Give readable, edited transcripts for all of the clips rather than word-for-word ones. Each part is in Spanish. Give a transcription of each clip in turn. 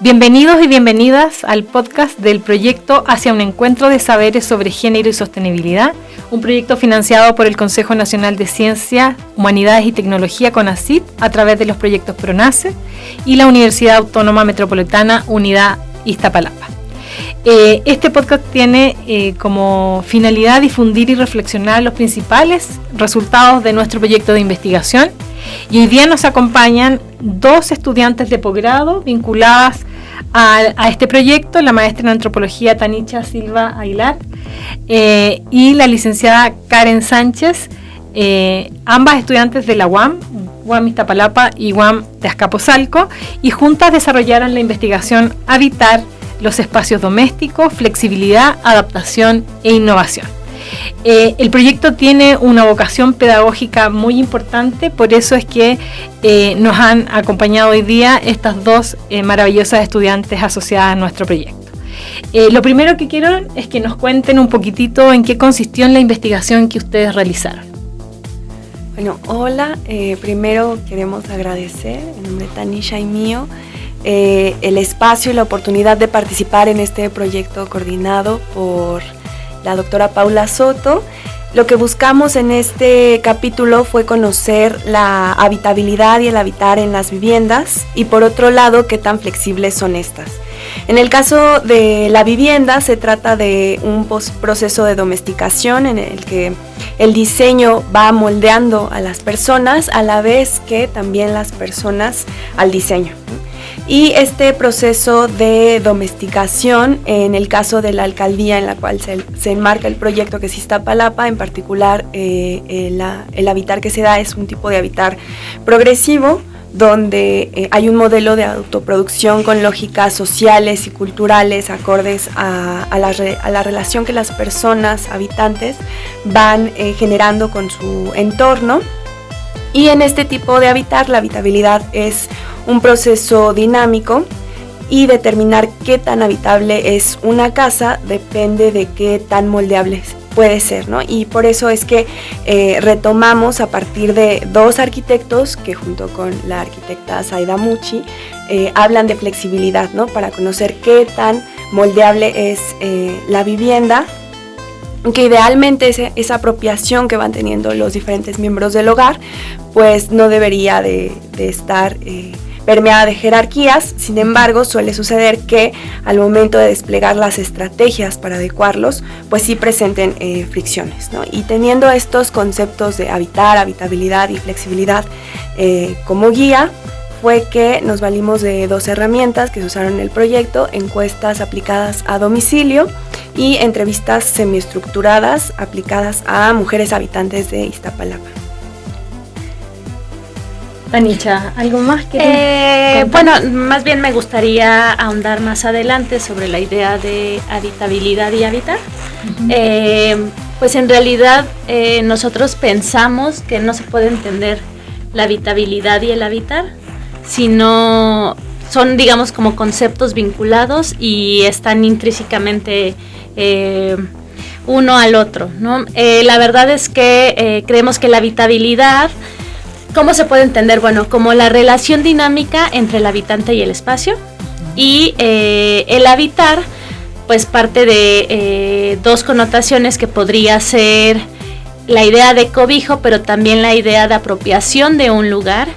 Bienvenidos y bienvenidas al podcast del proyecto Hacia un encuentro de saberes sobre género y sostenibilidad, un proyecto financiado por el Consejo Nacional de Ciencias, Humanidades y Tecnología CONACYT a través de los proyectos PRONACE y la Universidad Autónoma Metropolitana Unidad Iztapalapa. Este podcast tiene como finalidad difundir y reflexionar los principales resultados de nuestro proyecto de investigación, y hoy día nos acompañan dos estudiantes de posgrado vinculadas a este proyecto, la maestra en antropología Tanicha Silva Aguilar y la licenciada Karen Sánchez, ambas estudiantes de la UAM Iztapalapa y UAM de Azcapotzalco, y juntas desarrollaron la investigación Habitar los espacios domésticos, flexibilidad, adaptación e innovación. El proyecto tiene una vocación pedagógica muy importante, por eso es que nos han acompañado hoy día estas dos maravillosas estudiantes asociadas a nuestro proyecto. Lo primero que quiero es que nos cuenten un poquitito en qué consistió en la investigación que ustedes realizaron. Bueno, hola, primero queremos agradecer en nombre de Tanisha y mío el espacio y la oportunidad de participar en este proyecto coordinado por la doctora Paula Soto. Lo que buscamos en este capítulo fue conocer la habitabilidad y el habitar en las viviendas y, por otro lado, qué tan flexibles son estas. En el caso de la vivienda se trata de un proceso de domesticación en el que el diseño va moldeando a las personas a la vez que también las personas al diseño. Y este proceso de domesticación, en el caso de la alcaldía en la cual se enmarca el proyecto, que es Iztapalapa, en particular el habitar que se da es un tipo de habitar progresivo, donde hay un modelo de autoproducción con lógicas sociales y culturales acordes a la relación que las personas habitantes van generando con su entorno. Y en este tipo de habitar, la habitabilidad es un proceso dinámico, y determinar qué tan habitable es una casa depende de qué tan moldeable puede ser, ¿no? Y por eso es que retomamos a partir de dos arquitectos que, junto con la arquitecta Zaida Muchi, hablan de flexibilidad, ¿no? Para conocer qué tan moldeable es la vivienda, que idealmente esa apropiación que van teniendo los diferentes miembros del hogar pues no debería de estar permeada de jerarquías. Sin embargo, suele suceder que al momento de desplegar las estrategias para adecuarlos, pues sí presenten fricciones, ¿no? Y teniendo estos conceptos de habitar, habitabilidad y flexibilidad como guía, fue que nos valimos de dos herramientas que se usaron en el proyecto: encuestas aplicadas a domicilio y entrevistas semiestructuradas aplicadas a mujeres habitantes de Iztapalapa. Tanicha, ¿algo más que bueno, más bien me gustaría ahondar más adelante sobre la idea de habitabilidad y habitar. Uh-huh. Pues en realidad nosotros pensamos que no se puede entender la habitabilidad y el habitar, sino son, digamos, como conceptos vinculados y están intrínsecamente uno al otro, ¿no? La verdad es que creemos que la habitabilidad, ¿cómo se puede entender? Bueno, como la relación dinámica entre el habitante y el espacio, y el habitar pues parte de dos connotaciones que podría ser la idea de cobijo, pero también la idea de apropiación de un lugar.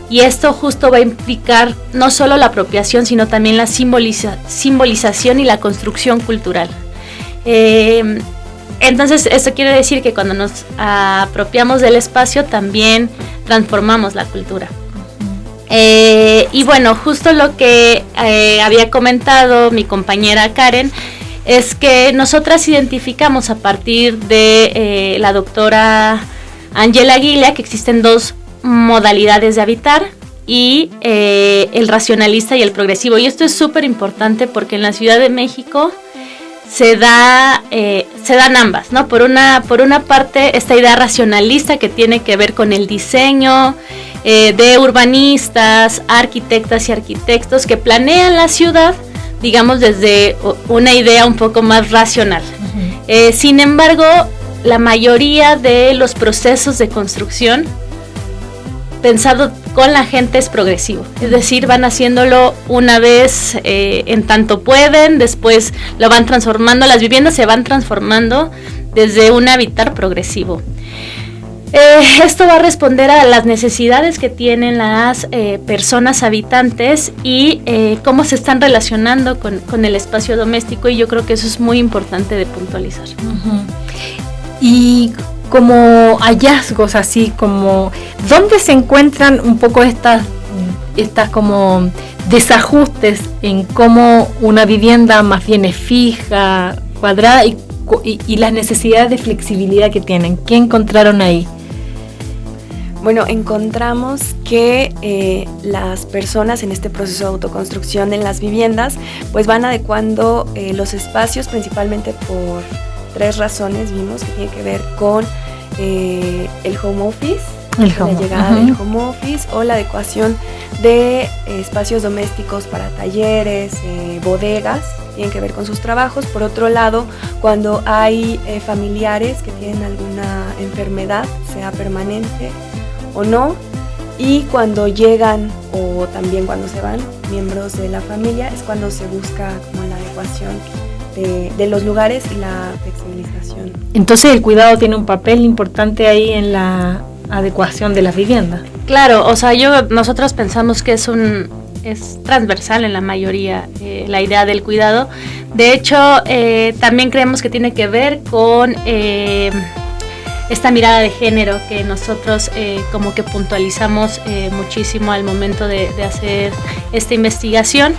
Y esto justo va a implicar no solo la apropiación, sino también la simbolización y la construcción cultural. Entonces, esto quiere decir que cuando nos apropiamos del espacio, también transformamos la cultura. Y bueno, justo lo que había comentado mi compañera Karen, es que nosotras identificamos a partir de la doctora Ángela Guilla que existen dos modalidades de habitar, y el racionalista y el progresivo. Y esto es súper importante porque en la Ciudad de México se dan ambas, ¿no? Por una parte, esta idea racionalista que tiene que ver con el diseño de urbanistas, arquitectas y arquitectos que planean la ciudad, digamos, desde una idea un poco más racional. Uh-huh. Sin embargo, la mayoría de los procesos de construcción pensado con la gente es progresivo, es decir, van haciéndolo una vez en tanto pueden, después lo van transformando, las viviendas se van transformando desde un habitar progresivo. Esto va a responder a las necesidades que tienen las personas habitantes y cómo se están relacionando con el espacio doméstico, y yo creo que eso es muy importante de puntualizar. Uh-huh. Y como hallazgos, así como, ¿dónde se encuentran un poco estas como desajustes en cómo una vivienda más bien es fija, cuadrada, y las necesidades de flexibilidad que tienen? ¿Qué encontraron ahí? Bueno, encontramos que las personas en este proceso de autoconstrucción en las viviendas pues van adecuando los espacios principalmente por 3 razones. Vimos que tiene que ver con el home office, la llegada del home office, o la adecuación de espacios domésticos para talleres, bodegas, tienen que ver con sus trabajos. Por otro lado, cuando hay familiares que tienen alguna enfermedad, sea permanente o no, y cuando llegan o también cuando se van miembros de la familia, es cuando se busca como la adecuación de los lugares y la flexibilización. Entonces el cuidado tiene un papel importante ahí en la adecuación de las viviendas. Claro, o sea, nosotros pensamos que es transversal en la mayoría la idea del cuidado. De hecho, también creemos que tiene que ver con esta mirada de género que nosotros como que puntualizamos muchísimo al momento de hacer esta investigación,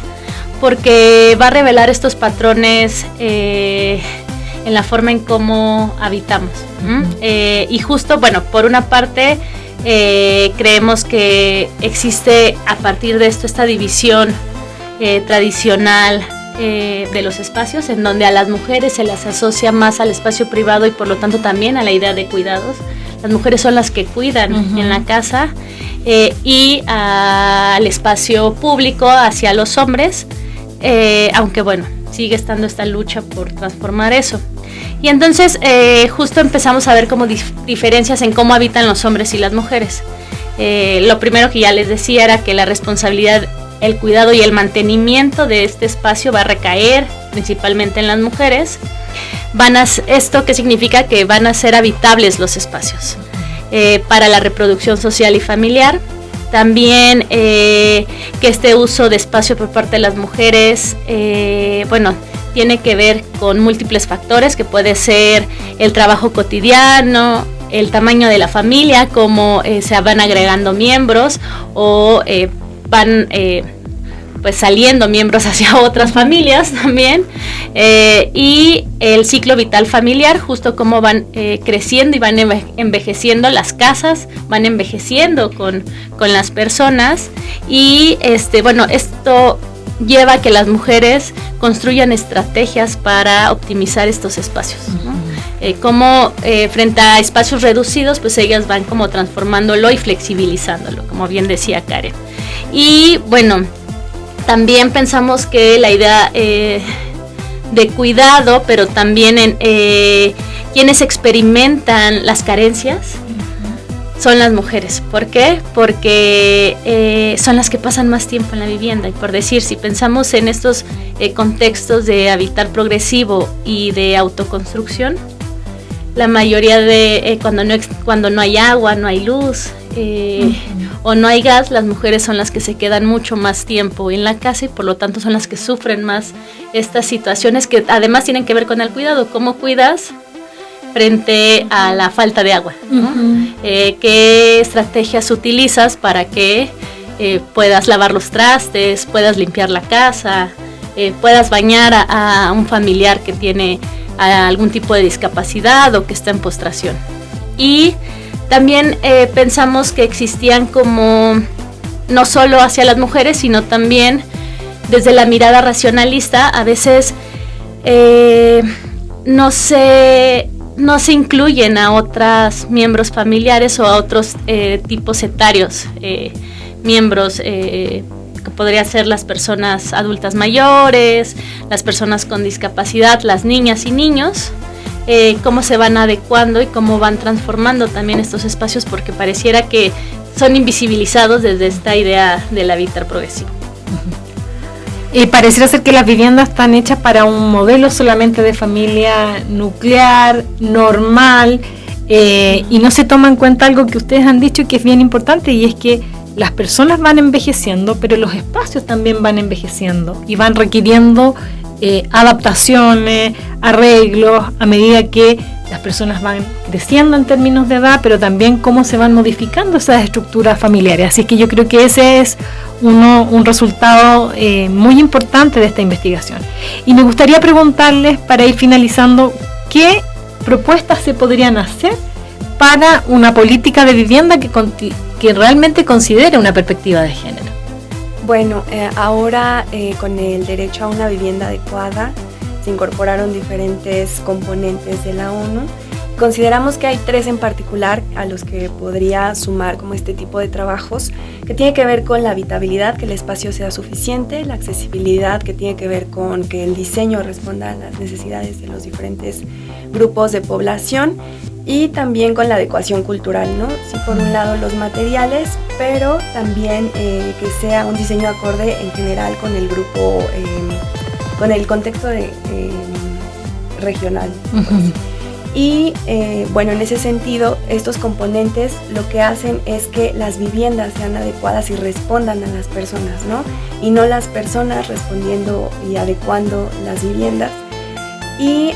porque va a revelar estos patrones en la forma en cómo habitamos. Y justo, bueno, por una parte creemos que existe a partir de esto esta división tradicional de los espacios, en donde a las mujeres se las asocia más al espacio privado y por lo tanto también a la idea de cuidados. Las mujeres son las que cuidan en la casa, y al espacio público hacia los hombres, aunque bueno, sigue estando esta lucha por transformar eso. Y entonces justo empezamos a ver como diferencias en cómo habitan los hombres y las mujeres. Lo primero que ya les decía era que la responsabilidad, el cuidado y el mantenimiento de este espacio va a recaer principalmente en las mujeres. ¿Esto qué significa? Que van a ser habitables los espacios para la reproducción social y familiar. También que este uso de espacio por parte de las mujeres, tiene que ver con múltiples factores, que puede ser el trabajo cotidiano, el tamaño de la familia, cómo se van agregando miembros o van pues saliendo miembros hacia otras familias también, y el ciclo vital familiar, justo cómo van creciendo y van envejeciendo las casas, van envejeciendo con las personas, y esto lleva a que las mujeres construyan estrategias para optimizar estos espacios, ¿no? Como frente a espacios reducidos, pues ellas van como transformándolo y flexibilizándolo, como bien decía Karen. Y bueno, también pensamos que la idea de cuidado, pero también en quienes experimentan las carencias son las mujeres. ¿Por qué? Porque son las que pasan más tiempo en la vivienda. Y por decir, si pensamos en estos contextos de habitar progresivo y de autoconstrucción, la mayoría de cuando no hay agua, no hay luz, o no hay gas, las mujeres son las que se quedan mucho más tiempo en la casa y por lo tanto son las que sufren más estas situaciones que además tienen que ver con el cuidado. ¿Cómo cuidas frente a la falta de agua, ¿no? ¿Qué estrategias utilizas para que puedas lavar los trastes, puedas limpiar la casa, puedas bañar a un familiar que tiene algún tipo de discapacidad o que está en postración? Y también pensamos que existían como no solo hacia las mujeres, sino también desde la mirada racionalista, a veces no se incluyen a otros miembros familiares o a otros tipos etarios, miembros que podrían ser las personas adultas mayores, las personas con discapacidad, las niñas y niños, cómo se van adecuando y cómo van transformando también estos espacios, porque pareciera que son invisibilizados desde esta idea del habitar progresivo. Pareciera ser que las viviendas están hechas para un modelo solamente de familia nuclear, normal, y no se toma en cuenta algo que ustedes han dicho que es bien importante, y es que las personas van envejeciendo, pero los espacios también van envejeciendo y van requiriendo adaptaciones, arreglos a medida que las personas van creciendo en términos de edad, pero también cómo se van modificando esas estructuras familiares. Así que yo creo que ese es un resultado muy importante de esta investigación. Y me gustaría preguntarles, para ir finalizando, ¿qué propuestas se podrían hacer para una política de vivienda que realmente considere una perspectiva de género? Bueno, ahora con el derecho a una vivienda adecuada se incorporaron diferentes componentes de la ONU. Consideramos que hay 3 en particular a los que podría sumar como este tipo de trabajos, que tiene que ver con la habitabilidad, que el espacio sea suficiente, la accesibilidad, que tiene que ver con que el diseño responda a las necesidades de los diferentes grupos de población, y también con la adecuación cultural, ¿no? Sí, por un lado los materiales, pero también que sea un diseño acorde en general con el grupo, con el contexto regional. Pues. Y bueno, en ese sentido, estos componentes lo que hacen es que las viviendas sean adecuadas y respondan a las personas, ¿no? Y no las personas respondiendo y adecuando las viviendas. Y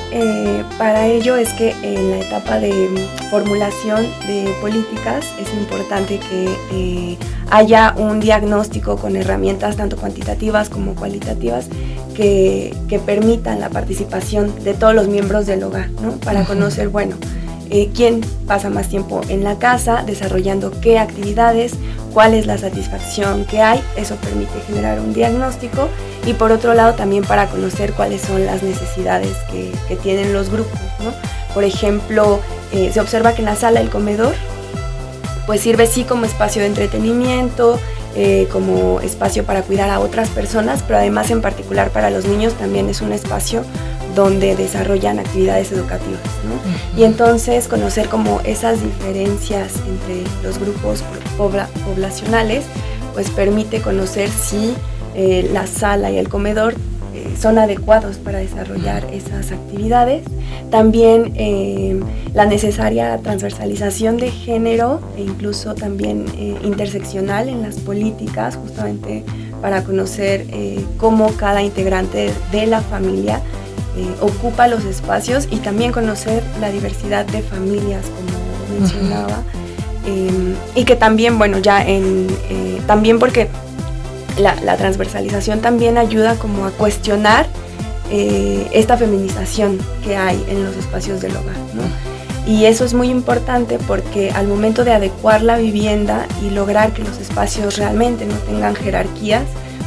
para ello es que en la etapa de formulación de políticas es importante que haya un diagnóstico con herramientas tanto cuantitativas como cualitativas que permitan la participación de todos los miembros del hogar, ¿no? Para conocer, bueno, quién pasa más tiempo en la casa, desarrollando qué actividades, cuál es la satisfacción que hay. Eso permite generar un diagnóstico, y por otro lado también para conocer cuáles son las necesidades que tienen los grupos, ¿no? Por ejemplo, se observa que en la sala el comedor pues sirve sí como espacio de entretenimiento, como espacio para cuidar a otras personas, pero además en particular para los niños también es un espacio donde desarrollan actividades educativas, ¿no? Y entonces conocer como esas diferencias entre los grupos poblacionales pues permite conocer si la sala y el comedor son adecuados para desarrollar esas actividades. También la necesaria transversalización de género e incluso también interseccional en las políticas, justamente para conocer cómo cada integrante de la familia ocupa los espacios, y también conocer la diversidad de familias, como mencionaba, y que también, bueno, ya también porque la transversalización también ayuda como a cuestionar esta feminización que hay en los espacios del hogar, ¿no? Y eso es muy importante porque al momento de adecuar la vivienda y lograr que los espacios realmente no tengan jerarquías,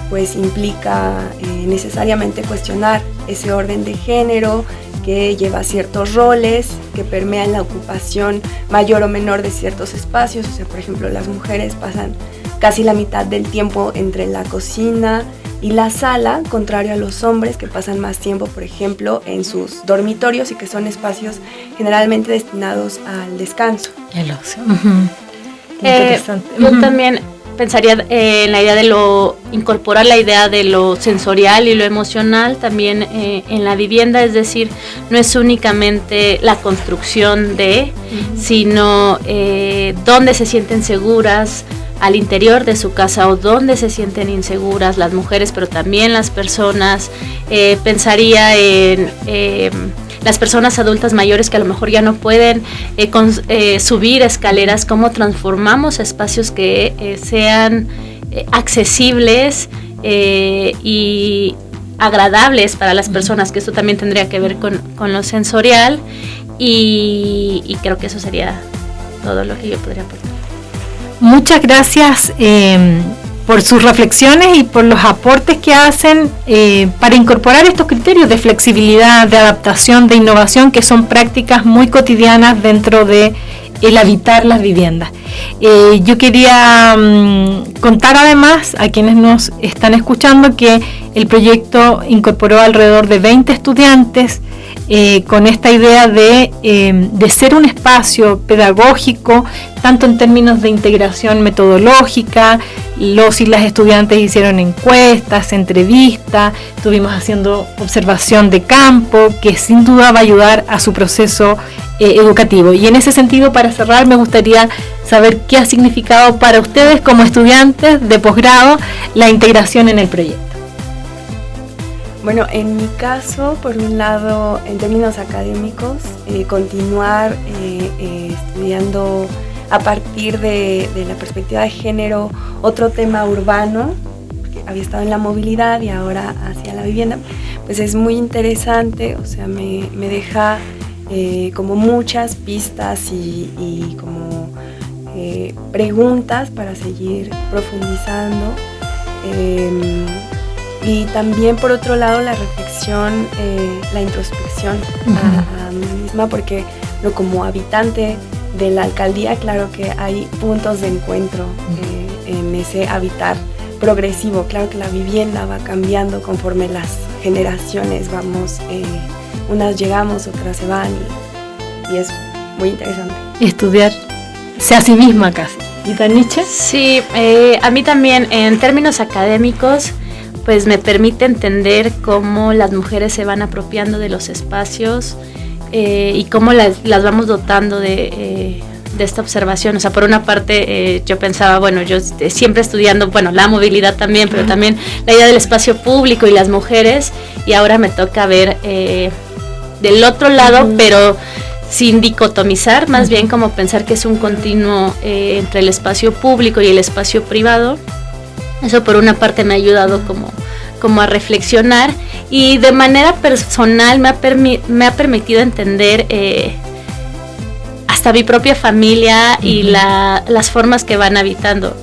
pues implica necesariamente cuestionar ese orden de género que lleva ciertos roles, que permean la ocupación mayor o menor de ciertos espacios. O sea, por ejemplo, las mujeres pasan casi la mitad del tiempo entre la cocina y la sala, contrario a los hombres que pasan más tiempo, por ejemplo, en sus dormitorios, y que son espacios generalmente destinados al descanso. El ocio. Interesante. Yo también pensaría en la idea de incorporar la idea de lo sensorial y lo emocional también en la vivienda, es decir, no es únicamente la construcción sino dónde se sienten seguras al interior de su casa, o dónde se sienten inseguras las mujeres, pero también las personas. Pensaría en las personas adultas mayores que a lo mejor ya no pueden subir escaleras, cómo transformamos espacios que sean accesibles y agradables para las personas, que esto también tendría que ver con lo sensorial, y creo que eso sería todo lo que yo podría aportar. Muchas gracias por sus reflexiones y por los aportes que hacen para incorporar estos criterios de flexibilidad, de adaptación, de innovación, que son prácticas muy cotidianas dentro de el habitar las viviendas. Yo quería Contar además a quienes nos están escuchando que el proyecto incorporó alrededor de 20 estudiantes con esta idea de ser un espacio pedagógico, tanto en términos de integración metodológica. Los y las estudiantes hicieron encuestas, entrevistas, estuvimos haciendo observación de campo, que sin duda va a ayudar a su proceso educativo. Y en ese sentido, para cerrar, me gustaría saber qué ha significado para ustedes como estudiantes de posgrado la integración en el proyecto. Bueno, en mi caso, por un lado, en términos académicos, continuar estudiando a partir de la perspectiva de género otro tema urbano, porque había estado en la movilidad y ahora hacia la vivienda, pues es muy interesante, o sea, me deja como muchas pistas y como preguntas para seguir profundizando. Y también, por otro lado, la reflexión, la introspección a mí misma, porque como habitante de la alcaldía, claro que hay puntos de encuentro en ese habitar progresivo. Claro que la vivienda va cambiando conforme las generaciones vamos, unas llegamos, otras se van, y es muy interesante. Estudiarse a sí misma casi. ¿Y Tanicha? Sí, a mí también, en términos académicos, pues me permite entender cómo las mujeres se van apropiando de los espacios y cómo las vamos dotando de esta observación. O sea, por una parte yo pensaba, bueno, yo siempre estudiando, bueno, la movilidad también, pero también la idea del espacio público y las mujeres, y ahora me toca ver del otro lado, pero sin dicotomizar, más bien como pensar que es un continuo entre el espacio público y el espacio privado. Eso por una parte me ha ayudado como a reflexionar, y de manera personal me ha permitido entender hasta mi propia familia y las formas que van habitando.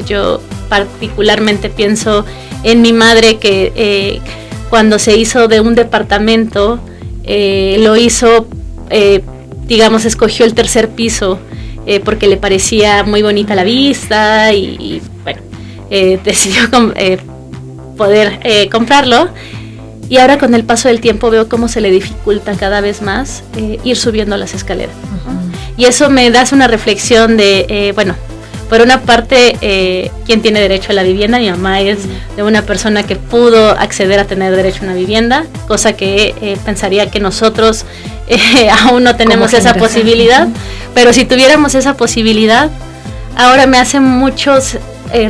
Yo particularmente pienso en mi madre, que cuando se hizo de un departamento, lo hizo, digamos, escogió el tercer piso porque le parecía muy bonita la vista y bueno, decidió poder comprarlo, y ahora con el paso del tiempo veo cómo se le dificulta cada vez más ir subiendo las escaleras, ¿no? Y eso me da una reflexión de, bueno, por una parte, ¿quién tiene derecho a la vivienda? Mi mamá es de una persona que pudo acceder a tener derecho a una vivienda, cosa que pensaría que nosotros aún no tenemos esa posibilidad, pero si tuviéramos esa posibilidad, ahora me hace mucho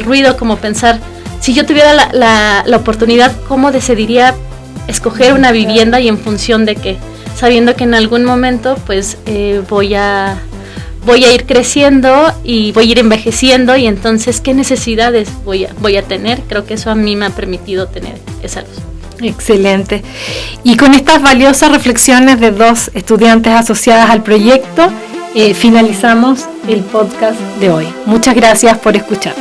ruido como pensar, si yo tuviera la oportunidad, ¿cómo decidiría escoger una vivienda y en función de qué? Sabiendo que en algún momento pues voy a ir creciendo y voy a ir envejeciendo, y entonces ¿qué necesidades voy a tener? Creo que eso a mí me ha permitido tener esa luz. Excelente. Y con estas valiosas reflexiones de dos estudiantes asociadas al proyecto, finalizamos el podcast de hoy. Muchas gracias por escuchar.